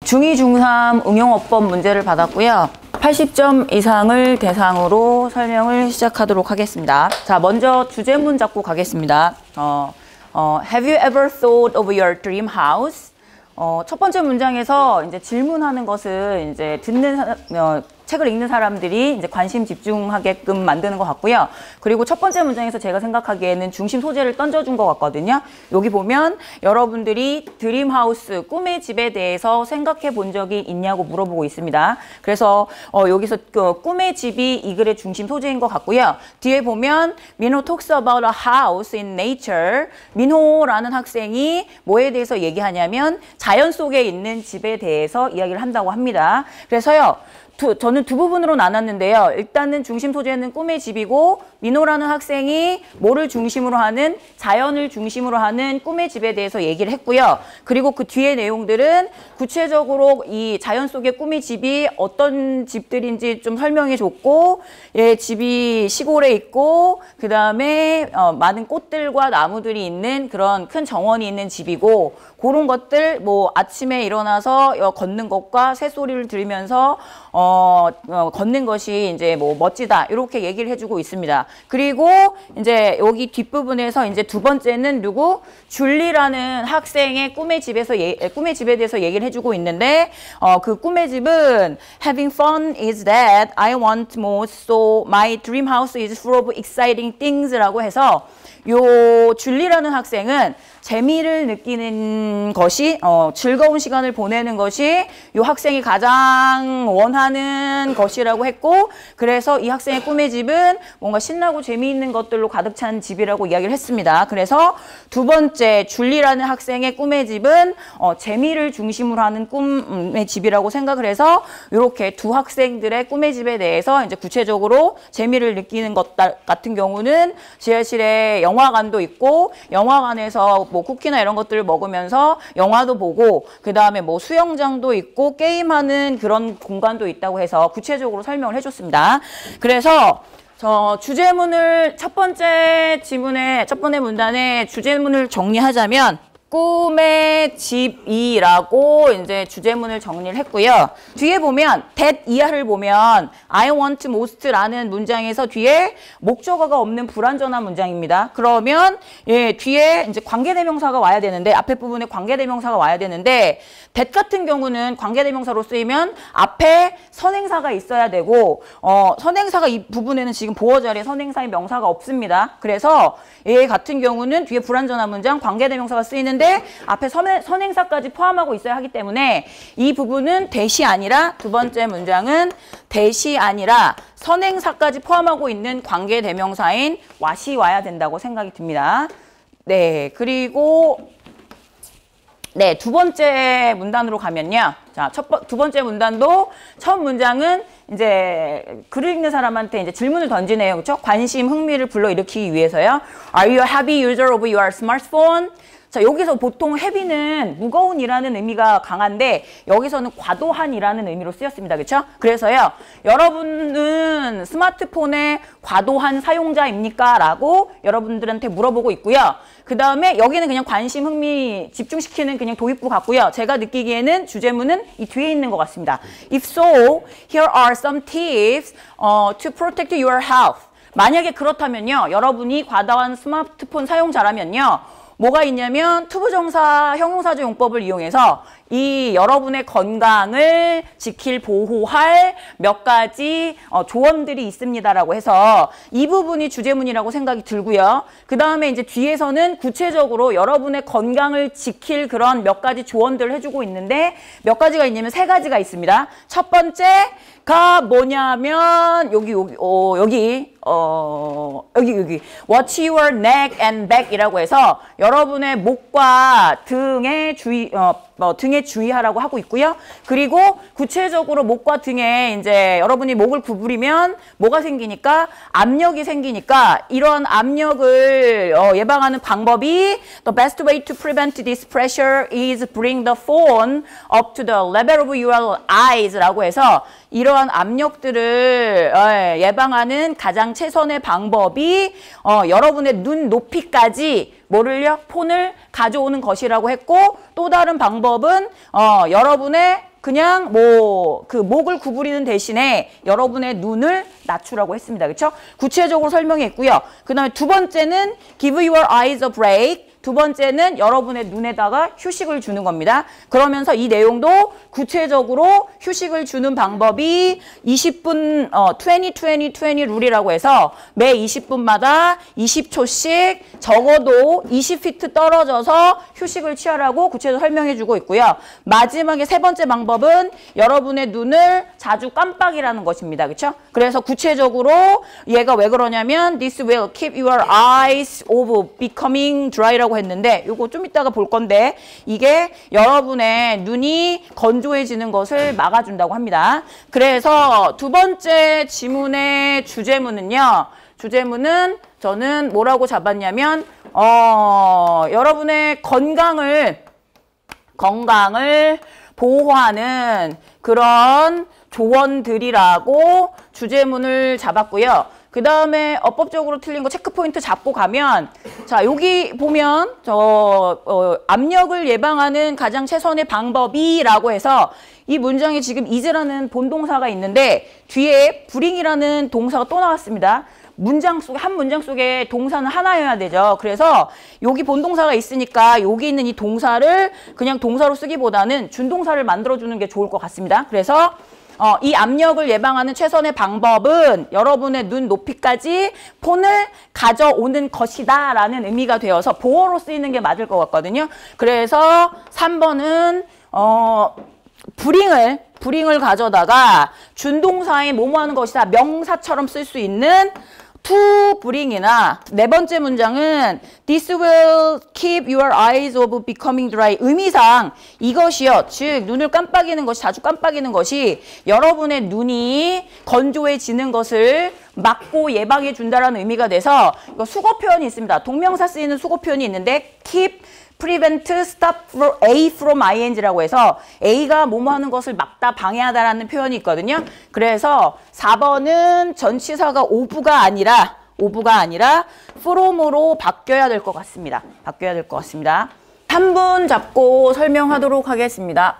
중2, 중3 응용어법 문제를 받았고요. 80점 이상을 대상으로 설명을 시작하도록 하겠습니다. 자, 먼저 주제문 잡고 가겠습니다. Have you ever thought of your dream house? 첫 번째 문장에서 이제 질문하는 것을 이제 책을 읽는 사람들이 이제 관심 집중하게끔 만드는 것 같고요. 그리고 첫 번째 문장에서 제가 생각하기에는 중심 소재를 던져준 것 같거든요. 여기 보면 여러분들이 드림하우스, 꿈의 집에 대해서 생각해 본 적이 있냐고 물어보고 있습니다. 그래서 여기서 꿈의 집이 이 글의 중심 소재인 것 같고요. 뒤에 보면 민호 talks about a house in nature. 민호라는 학생이 뭐에 대해서 얘기하냐면 자연 속에 있는 집에 대해서 이야기를 한다고 합니다. 그래서요. 저는 두 부분으로 나눴는데요. 일단은 중심 소재는 꿈의 집이고 민호라는 학생이 뭐를 중심으로 하는 자연을 중심으로 하는 꿈의 집에 대해서 얘기를 했고요. 그리고 그 뒤에 내용들은 구체적으로 이 자연 속의 꿈의 집이 어떤 집들인지 좀 설명해 줬고 집이 시골에 있고 그 다음에 많은 꽃들과 나무들이 있는 그런 큰 정원이 있는 집이고 그런 것들 뭐 아침에 일어나서 걷는 것과 새소리를 들으면서 걷는 것이 이제 뭐 멋지다 이렇게 얘기를 해주고 있습니다. 그리고 이제 여기 뒷부분에서 이제 두 번째는 누구? 줄리라는 학생의 꿈의 집에 대해서 얘기를 해주고 있는데 그 꿈의 집은 Having fun is that I want most, so my dream house is full of exciting things라고 해서 요 줄리라는 학생은 재미를 느끼는 것이 즐거운 시간을 보내는 것이 이 학생이 가장 원하는 것이라고 했고 그래서 이 학생의 꿈의 집은 뭔가 신나고 재미있는 것들로 가득 찬 집이라고 이야기를 했습니다. 그래서 두 번째 줄리라는 학생의 꿈의 집은 재미를 중심으로 하는 꿈의 집이라고 생각을 해서 이렇게 두 학생들의 꿈의 집에 대해서 이제 구체적으로 재미를 느끼는 것 같은 경우는 지하실에 영화관도 있고 영화관에서 뭐 쿠키나 이런 것들을 먹으면서 영화도 보고 그 다음에 뭐 수영장도 있고 게임하는 그런 공간도 있다고 해서 구체적으로 설명을 해줬습니다. 그래서 주제문을 첫 번째 문단의 주제문을 정리하자면 꿈의 집이라고 이제 주제문을 정리를 했고요. 뒤에 보면 that 이하를 보면 I want most라는 문장에서 뒤에 목적어가 없는 불완전한 문장입니다. 그러면 뒤에 이제 관계대명사가 와야 되는데 앞에 부분에 관계대명사가 와야 되는데 that 같은 경우는 관계대명사로 쓰이면 앞에 선행사가 있어야 되고 선행사가 이 부분에는 지금 보어 자리에 선행사의 명사가 없습니다. 그래서 얘 같은 경우는 뒤에 불완전한 문장 관계대명사가 쓰이는 앞에 선행사까지 포함하고 있어야 하기 때문에 이 부분은 that이 아니라 두 번째 문장은 that이 아니라 선행사까지 포함하고 있는 관계대명사인 what이 와야 된다고 생각이 듭니다. 네, 그리고 두 번째 문단으로 가면요. 자, 두 번째 문단도 첫 문장은 이제 글을 읽는 사람한테 이제 질문을 던지네요. 그렇죠? 관심, 흥미를 불러일으키기 위해서요. Are you a heavy user of your smartphone? 자, 여기서 보통 heavy는 무거운이라는 의미가 강한데 여기서는 과도한이라는 의미로 쓰였습니다. 그렇죠? 그래서요. 여러분은 스마트폰의 과도한 사용자입니까? 라고 여러분들한테 물어보고 있고요. 그 다음에 여기는 그냥 관심, 흥미 집중시키는 그냥 도입부 같고요. 제가 느끼기에는 주제문은 이 뒤에 있는 것 같습니다. If so, here are some tips to protect your health. 만약에 그렇다면요. 여러분이 과다한 스마트폰 사용자라면요. 뭐가 있냐면 투부정사 형용사조 용법을 이용해서 이 여러분의 건강을 지킬 보호할 몇 가지 조언들이 있습니다라고 해서 이 부분이 주제문이라고 생각이 들고요. 그 다음에 이제 뒤에서는 구체적으로 여러분의 건강을 지킬 그런 몇 가지 조언들을 해주고 있는데 몇 가지가 있냐면 세 가지가 있습니다. 첫 번째가 뭐냐면 여기 Watch your neck and back이라고 해서 여러분의 목과 등에 주의하라고 하고 있고요. 그리고 구체적으로 목과 등에 이제 여러분이 목을 구부리면 뭐가 생기니까 압력이 생기니까 이런 압력을 예방하는 방법이 The best way to prevent this pressure is bring the phone up to the level of your eyes라고 해서 이러한 압력들을 예방하는 가장 최선의 방법이 여러분의 눈 높이까지 뭐를요? 폰을 가져오는 것이라고 했고 또 다른 방법은 여러분의 그냥 그 목을 구부리는 대신에 여러분의 눈을 낮추라고 했습니다. 그렇죠? 구체적으로 설명했고요. 그 다음에 두 번째는 give your eyes a break. 두 번째는 여러분의 눈에다가 휴식을 주는 겁니다. 그러면서 이 내용도 구체적으로 휴식을 주는 방법이 20분 20-20-20 룰이라고 해서 매 20분마다 20초씩 적어도 20피트 떨어져서 휴식을 취하라고 구체적으로 설명해주고 있고요. 마지막에 세 번째 방법은 여러분의 눈을 자주 깜빡이라는 것입니다. 그렇죠? 그래서 구체적으로 얘가 왜 그러냐면 This will keep your eyes of becoming dry라고 했는데 요거 좀 이따가 볼 건데 이게 여러분의 눈이 건조해지는 것을 막아준다고 합니다. 그래서 두 번째 지문의 주제문은요. 주제문은 저는 뭐라고 잡았냐면 여러분의 건강을 보호하는 그런 조언들이라고 주제문을 잡았고요. 그 다음에 어법적으로 틀린 거 체크포인트 잡고 가면 자 여기 보면 압력을 예방하는 가장 최선의 방법이라고 해서 이 문장에 지금 is라는 본동사가 있는데 뒤에 bring이라는 동사가 또 나왔습니다. 한 문장 속에 동사는 하나여야 되죠. 그래서 여기 본동사가 있으니까 여기 있는 이 동사를 그냥 동사로 쓰기보다는 준동사를 만들어주는 게 좋을 것 같습니다. 그래서 이 압력을 예방하는 최선의 방법은 여러분의 눈 높이까지 폰을 가져오는 것이다 라는 의미가 되어서 보어로 쓰이는 게 맞을 것 같거든요. 그래서 3번은 브링을 가져다가 준동사인 뭐뭐 하는 것이다 명사처럼 쓸 수 있는 to bring이나 네 번째 문장은 This will keep your eyes of becoming dry. 의미상 이것이요. 즉 눈을 깜빡이는 것이 자주 깜빡이는 것이 여러분의 눈이 건조해지는 것을 막고 예방해 준다라는 의미가 돼서 이거 수거 표현이 있습니다. 동명사 쓰이는 수거 표현이 있는데 keep prevent, stop A from ing라고 해서 A가 뭐뭐 하는 것을 막다, 방해하다라는 표현이 있거든요. 그래서 4번은 전치사가 of가 아니라 from으로 바뀌어야 될 것 같습니다. 3분 잡고 설명하도록 하겠습니다.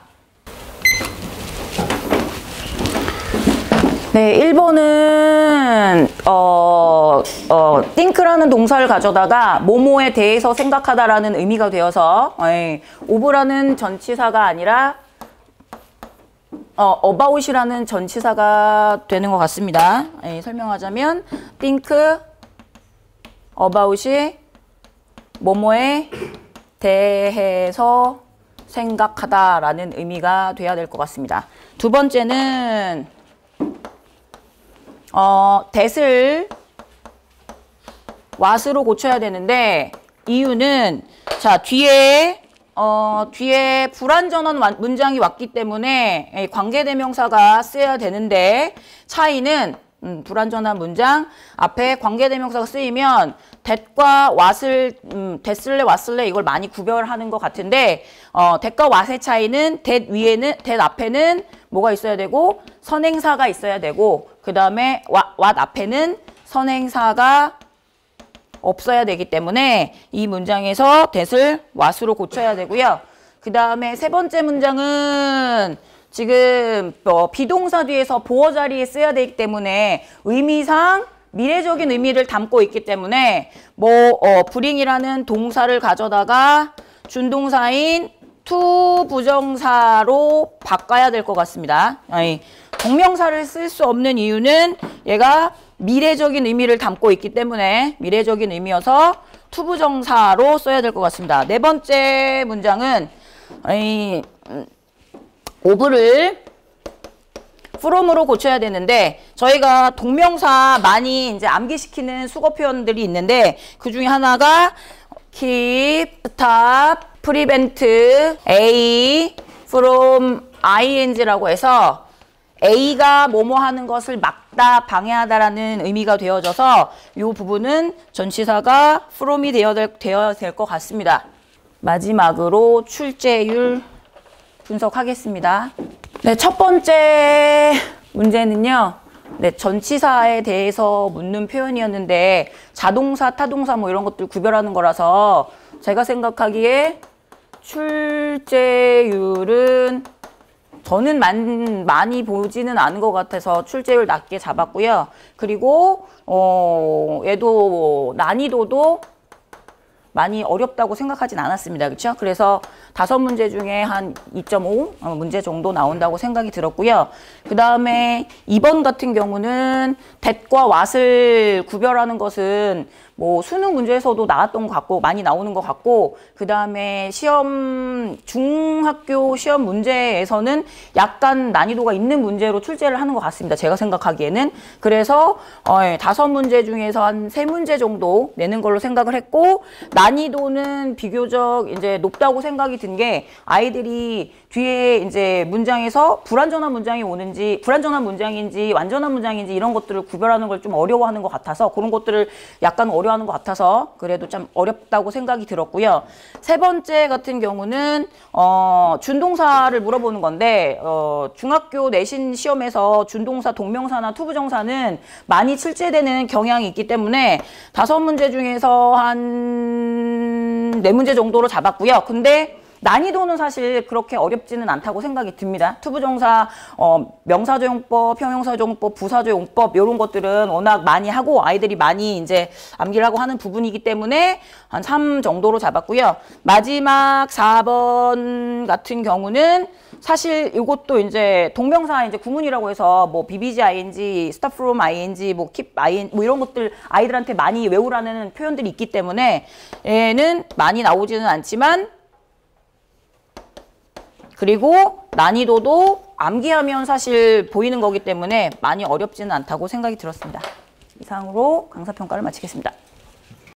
네, 1번은 think라는 동사를 가져다가 뭐뭐에 대해서 생각하다라는 의미가 되어서 of라는 전치사가 아니라 about이라는 전치사가 되는 것 같습니다. 설명하자면 think about이 뭐뭐에 대해서 생각하다라는 의미가 돼야 될 것 같습니다. 두 번째는 that을 what으로 고쳐야 되는데 이유는 자 뒤에 불완전한 문장이 왔기 때문에 관계대명사가 쓰여야 되는데 차이는 불완전한 문장 앞에 관계대명사가 쓰이면 that과 that을래 what을래 이걸 많이 구별하는 것 같은데 that과 what의 차이는 that 앞에는 뭐가 있어야 되고 선행사가 있어야 되고 그 다음에 what 앞에는 선행사가 없어야 되기 때문에 이 문장에서 that을 what으로 고쳐야 되고요. 그 다음에 세 번째 문장은 지금 비동사 뒤에서 보어 자리에 써야 되기 때문에 의미상 미래적인 의미를 담고 있기 때문에 bring이라는 동사를 가져다가 준동사인 to 부정사로 바꿔야 될 것 같습니다. 동명사를 쓸 수 없는 이유는 얘가 미래적인 의미를 담고 있기 때문에 미래적인 의미여서 to 부정사로 써야 될 것 같습니다. 네 번째 문장은 of를 from으로 고쳐야 되는데 저희가 동명사 많이 이제 암기시키는 수거 표현들이 있는데 그 중에 하나가 keep, stop, prevent, A from ing라고 해서 A가 뭐뭐 하는 것을 막다, 방해하다라는 의미가 되어져서 이 부분은 전치사가 from이 되어야 될 것 같습니다. 마지막으로 출제율 분석하겠습니다. 네, 첫 번째 문제는요. 네, 전치사에 대해서 묻는 표현이었는데 자동사, 타동사 뭐 이런 것들 구별하는 거라서 제가 생각하기에 출제율은 저는 많이 보지는 않은 것 같아서 출제율 낮게 잡았고요. 그리고 얘도 난이도도 많이 어렵다고 생각하진 않았습니다. 그렇죠? 그래서 5문제 중에 한 2.5 문제 정도 나온다고 생각이 들었고요. 그 다음에 2번 같은 경우는 that과 what을 구별하는 것은 뭐 수능 문제에서도 나왔던 것 같고 많이 나오는 것 같고, 그 다음에 중학교 시험 문제에서는 약간 난이도가 있는 문제로 출제를 하는 것 같습니다. 제가 생각하기에는. 그래서 5문제 중에서 한 3문제 정도 내는 걸로 생각을 했고, 난이도는 비교적 이제 높다고 생각이 든 게 아이들이 뒤에 이제 문장에서 불완전한 문장이 오는지, 불완전한 문장인지 완전한 문장인지 이런 것들을 구별하는 걸 좀 어려워하는 것 같아서, 그런 것들을 약간 어려워하는 것 같아서 그래도 좀 어렵다고 생각이 들었고요. 3번째 같은 경우는 준동사를 물어보는 건데, 중학교 내신 시험에서 준동사, 동명사나 투부정사는 많이 출제되는 경향이 있기 때문에 5문제 중에서 한 4문제 정도로 잡았고요. 근데 난이도는 사실 그렇게 어렵지는 않다고 생각이 듭니다. 투부정사, 명사조용법, 형용사조용법, 부사조용법 이런 것들은 워낙 많이 하고 아이들이 많이 이제 암기를 하고 하는 부분이기 때문에 한 3 정도로 잡았고요. 마지막 4번 같은 경우는 사실 이것도 이제 동명사 이제 구문이라고 해서 뭐 bbg ing, start from ing, 뭐 keep ing 뭐 이런 것들 아이들한테 많이 외우라는 표현들이 있기 때문에 얘는 많이 나오지는 않지만, 그리고 난이도도 암기하면 사실 보이는 거기 때문에 많이 어렵지는 않다고 생각이 들었습니다. 이상으로 강사평가를 마치겠습니다.